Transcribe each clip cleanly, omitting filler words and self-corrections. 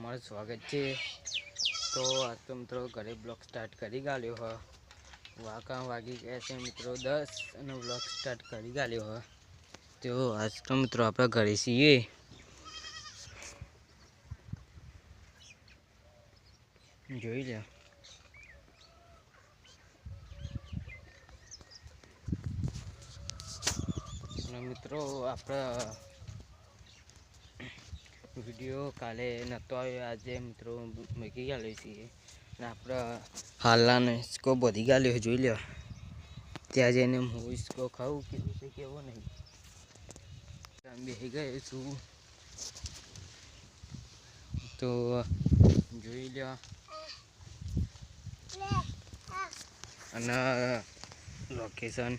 તમારું સ્વાગત છે। તો આજ તો મિત્રો ઘરે બ્લોગ સ્ટાર્ટ કરી ગાલ્યો હ વાકા વાગી ગયા છે મિત્રો 10 અને બ્લોગ સ્ટાર્ટ કરી ગાલ્યો હ। તો આજ તો મિત્રો આપણે ઘરે છીએ જોઈ લે અને મિત્રો આપણે વિડીયો કાલે નહોતો આવ્યો આજે મિત્રો મૂકી ગાલ્યો છીએ અને આપણે હાલના હિસકો બધી ગાલ્યો જોઈ લો ત્યાં જઈને હું હિસકો ખાઉં કેવું છે કેવો નહીં બેસી ગયો છું તો જોઈ લો અને લોકેશન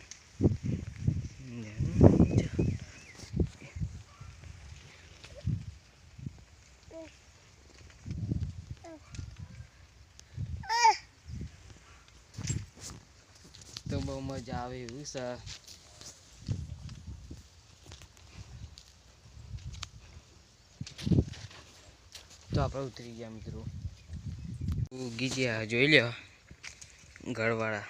તો બહુ મજા આવે એવું છે। તો આપણે ઉતરી ગયા મિત્રો ઉગી ગયા જોઈ લો ઘરવાળા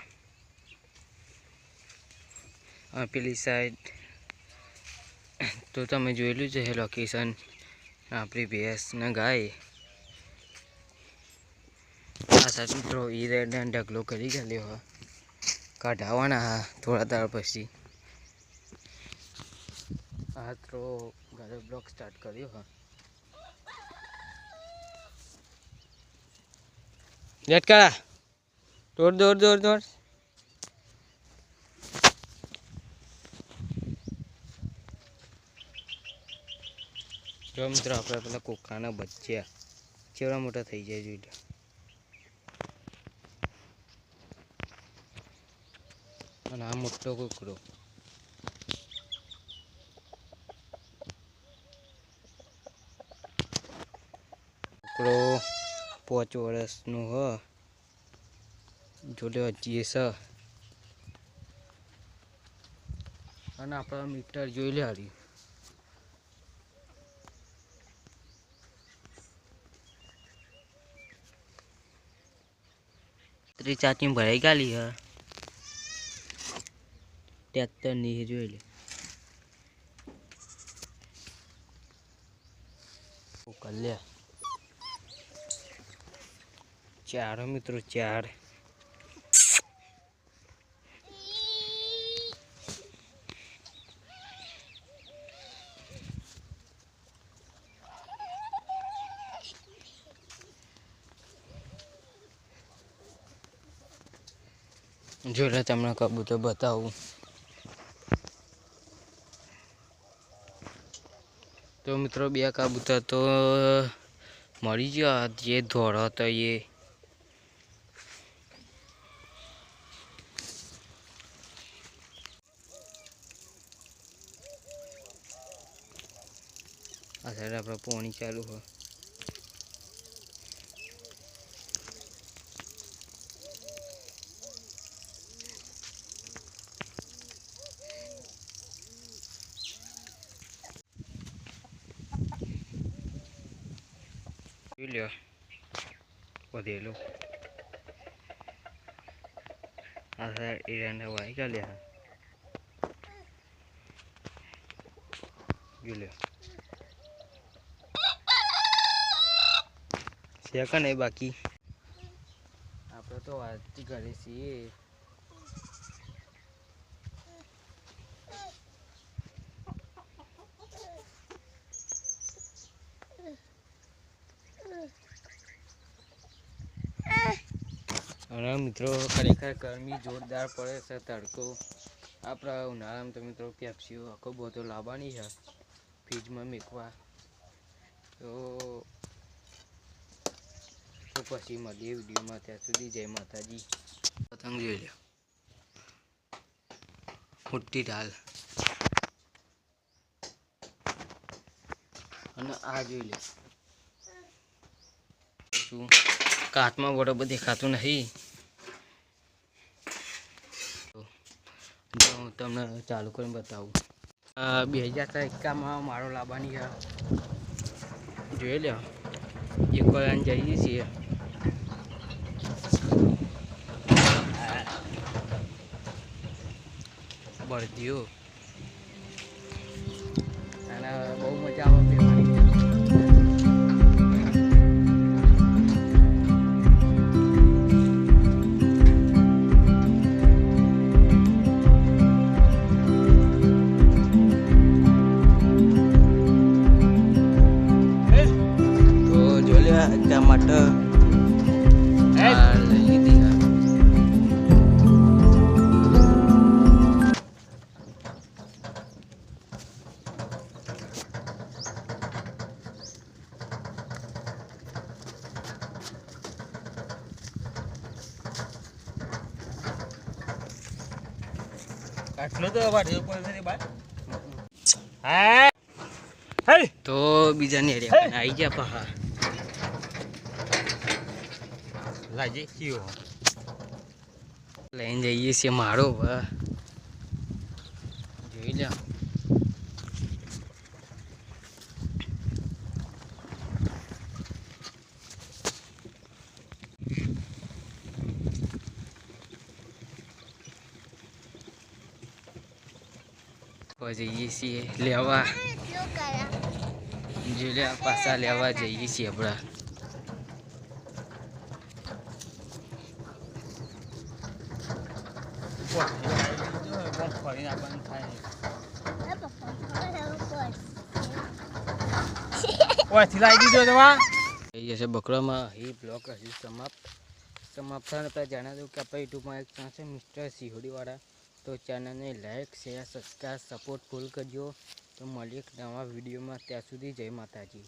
પેલી સાઈડ તો તમે જોયેલું છે લોકેશન આપણી ભેંસ ને ગાય આ સાઈડ મિત્રો ઈરેડ ઢગલો કરી ગાલ્યો કાઢાવાના હા થોડા દાળ પછી આ તો ઘરે બ્લોગ સ્ટાર્ટ કર્યો હા લેટ કરા દોડ દોડ દોડ દોડ જો મિત્રો આપણે પેલા કોકાના બચ્ચા ચેવડા મોટા થઈ જાય જોઈ લો અને આ મોટો કૂકડો કૂકડો 5 વર્ષનું હ જોડે હજી છે અને આપણે મીટર જોઈ લે હારી ચાચી ભરાઈ ગાલી હ ટ્રેક્ટર ની જોઈ લે લે ચાર મિત્રો ચાર જોડે તમને કબૂતર બતાવું તો મિત્રો બે કબૂતર તો મળી ગયો જે ધોળો હતો એ આ સાઈડ આપણે પાણી ચાલુ હોય લ્યો વધેલો આ સાઈડ એરિયાને વાઈ ગાલ્યા લ્યો છે નહીં બાકી આપણે તો આજથી ઘરે છીએ અને મિત્રો ખરેખર ગરમી જોરદાર પડે છે તડકો આપણા ઉનાળામાં તો મિત્રો પેપ્સીઓ આખો બધો લાવવાની છે ફ્રીજમાં મૂકવા તો પછી મળીએ વિડીયોમાં ત્યાં સુધી જય માતાજી પતંગ જોઈ લો મોટી ઢાલ અને આ જોઈ લે શું કાચમાં બરોબર દેખાતું નહીં હું તમને ચાલુ કરીને બતાવું 2051માં મારો લાવવાની છે જોઈ લો એક વાર જઈએ છીએ. બળદિયો અને બહુ મજા આવે પીવાની. તો જો લે ટમાટર લઈ લીધી. તો બીજાની એરિયા પણ આવી ગયા પહા લાજી કયો લઈને જઈએ છીએ મારો જોઈ લો. જઈએ છીએ લેવા જોઈ પાછા લેવા જઈએ છીએ આપણા. જશે બકરામાં અહીં બ્લોક હજી સમાપ્ત થાય. આપણે જાણવા દઉં કે આપણે યુટ્યુબમાં એક ચેનલ છે મિસ્ટર સિહોડીવાળા. તો ચેનલને લાઈક શેર સબસ્ક્રાઈબ સપોર્ટ ફૂલ કરજો. તો મળીએ એક નવા વિડીયોમાં. ત્યાં સુધી જય માતાજી.